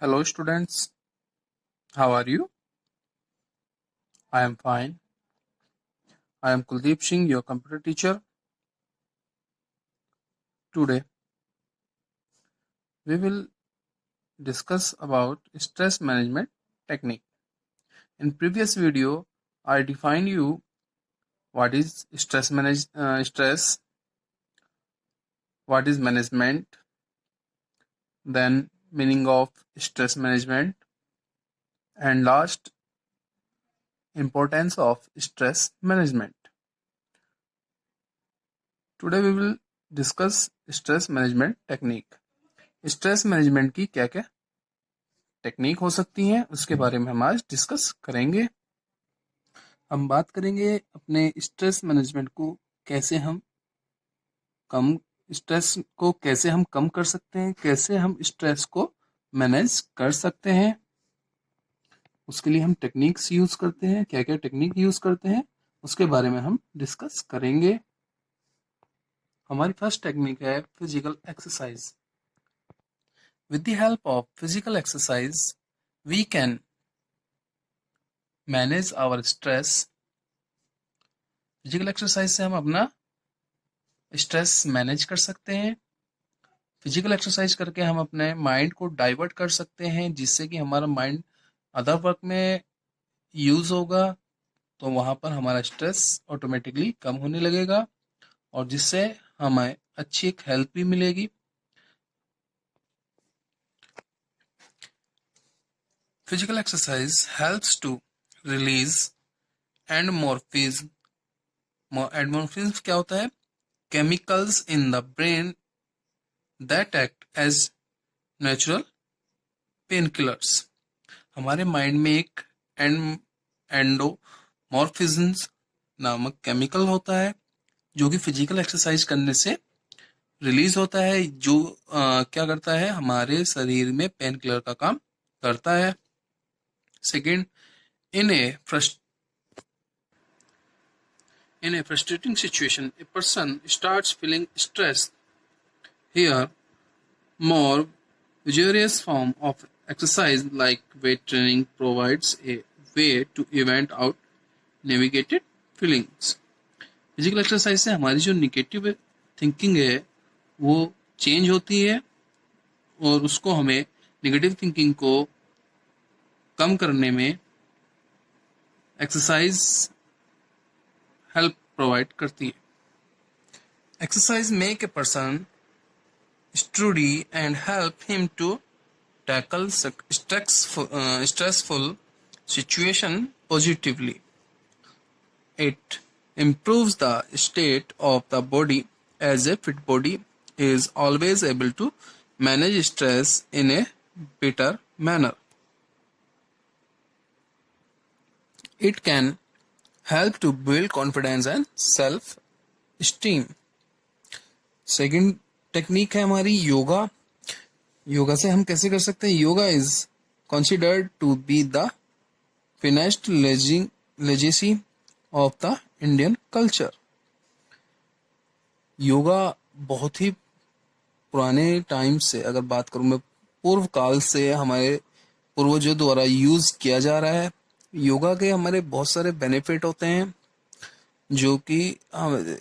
Hello, students. How are you? I am fine. I am Kuldeep Singh, your computer teacher. Today, we will discuss about stress management technique. In previous video, I defined you what is stress, what is management, then meaning of stress management, and last, importance of stress management. Today, we will discuss stress management technique. Stress management की क्या क्या technique हो सकती हैं उसके बारे में हम आज डिस्कस करेंगे। हम बात करेंगे अपने स्ट्रेस मैनेजमेंट को कैसे हम कम स्ट्रेस को कैसे हम कम कर सकते हैं, कैसे हम स्ट्रेस को मैनेज कर सकते हैं। उसके लिए हम टेक्निक्स यूज करते हैं, क्या क्या टेक्निक यूज करते हैं उसके बारे में हम डिस्कस करेंगे। हमारी फर्स्ट टेक्निक है physical exercise. With the help of physical exercise, we can manage our stress. Physical exercise से हम अपना स्ट्रेस मैनेज कर सकते हैं। फिजिकल एक्सरसाइज करके हम अपने माइंड को डाइवर्ट कर सकते हैं, जिससे कि हमारा माइंड अदर वर्क में यूज होगा, तो वहाँ पर हमारा स्ट्रेस ऑटोमेटिकली कम होने लगेगा और जिससे हमें अच्छी एक हेल्प भी मिलेगी। Physical exercise helps to release endorphin. Endorphin क्या होता है? Chemicals in the brain that act as natural painkillers. हमारे माइंड में एक एंडोमॉर्फिज्म नामक केमिकल होता है जो कि फिजिकल एक्सरसाइज करने से रिलीज होता है, जो क्या करता है, हमारे शरीर में पेन किलर का काम करता है। Second, in A frustrating situation, a person starts feeling stressed. Here, more vigorous form of exercise like weight training provides a way to event out navigated feelings. Physical exercise से हमारी जो negative thinking है वो change होती है और उसको हमें निगेटिव थिंकिंग को कम करने में एक्सरसाइज हेल्प प्रोवाइड करती है। Exercise make a person steady and help him to tackle stressful situation positively. It improves the state of the body, as a fit body is always able to manage stress in a better manner. It can help to build confidence and self-esteem. Second technique है हमारी योगा। योगा से हम कैसे कर सकते हैं? Yoga is considered to be the finest legacy of the Indian culture. Yoga बहुत ही पुराने टाइम से, अगर बात करूं मैं, पूर्व काल से हमारे पूर्वजों द्वारा यूज किया जा रहा है। योगा के हमारे बहुत सारे बेनिफिट होते हैं, जो कि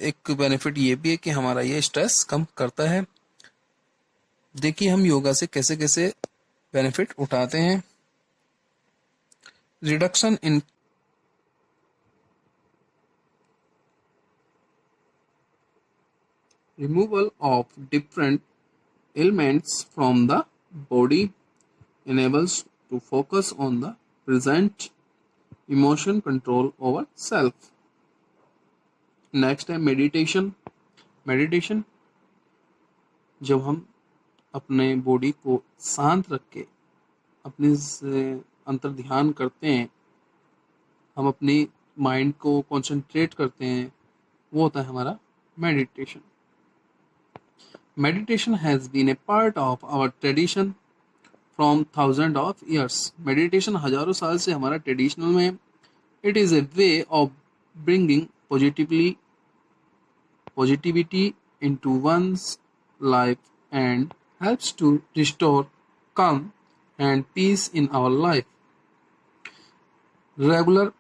एक बेनिफिट ये भी है कि हमारा ये स्ट्रेस कम करता है। देखिए हम योगा से कैसे कैसे बेनिफिट उठाते हैं। Reduction in removal of different elements from the body enables to focus on the present, emotion control over self. Next है मेडिटेशन। मेडिटेशन जब हम अपने बॉडी को शांत रख के अपने अंतर ध्यान करते हैं, हम अपनी माइंड को कंसंट्रेट करते हैं, वो होता है हमारा meditation. Meditation has been a part of our tradition from thousand of years. Meditation हजारों साल से हमारा ट्रेडिशनल में। It is a way of bringing positivity into one's life and helps to restore calm and peace in our life. Regular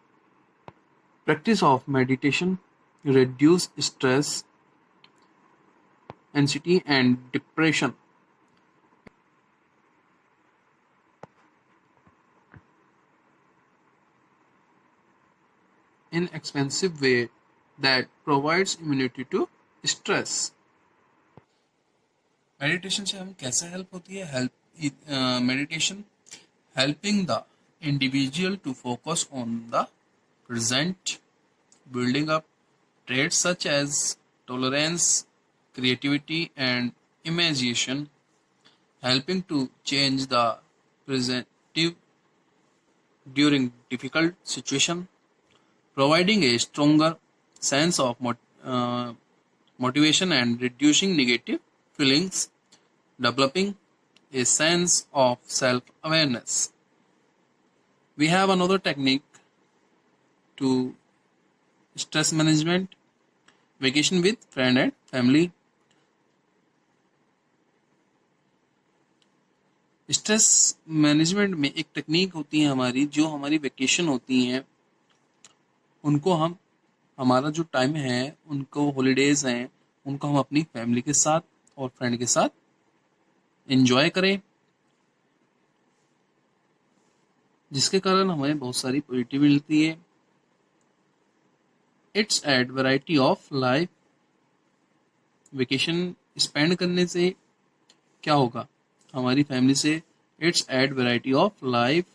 practice of meditation reduce stress, anxiety, and depression. Inexpensive way that provides immunity to stress. Meditation से हम कैसे help होती है? Help meditation helping the individual to focus on the present, building up traits such as tolerance, creativity, and imagination, helping to change the perspective during difficult situation, providing a stronger sense of motivation and reducing negative feelings, developing a sense of self-awareness. We have another technique to stress management, vacation with friend and family. Stress management में एक technique होती है हमारी, जो हमारी vacation होती हैं उनको हम, हमारा जो टाइम है, उनको हॉलीडेज हैं, उनको हम अपनी फैमिली के साथ और फ्रेंड के साथ एंजॉय करें, जिसके कारण हमें बहुत सारी पॉजिटिव मिलती है. It's add variety of life. Vacation spend करने से क्या होगा हमारी फैमिली से? It's add variety of life,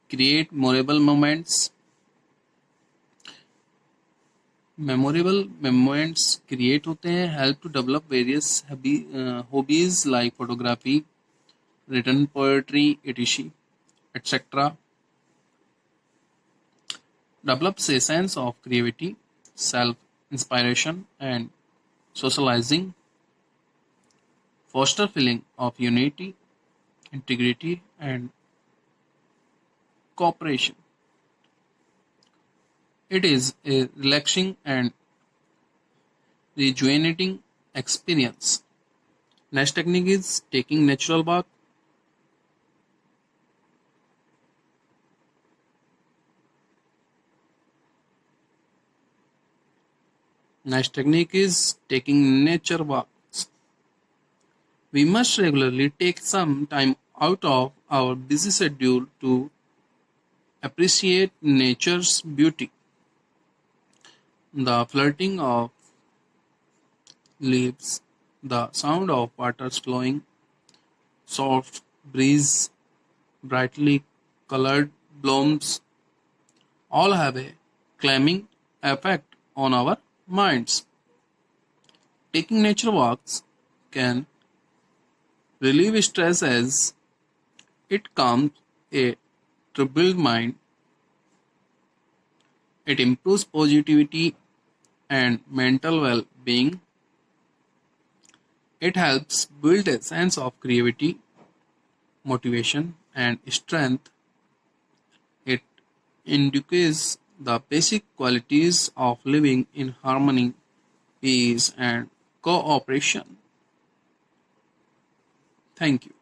create memorable moments create होते हैं, help to develop various hobbies like photography, written poetry, etc. Develops a sense of creativity, self-inspiration, and socializing, foster feeling of unity, integrity, and cooperation. It is a relaxing and rejuvenating experience. Next technique is taking natural bath. Next technique is taking nature walks. We must regularly take some time out of our busy schedule to appreciate nature's beauty. The flirting of leaves, the sound of water flowing, soft breeze, brightly colored blooms, all have a calming effect on our minds. Taking nature walks can relieve stress as it calms a troubled mind. It improves positivity and mental well-being. It helps build a sense of creativity, motivation, and strength. It indicates the basic qualities of living in harmony, peace, and cooperation. Thank you.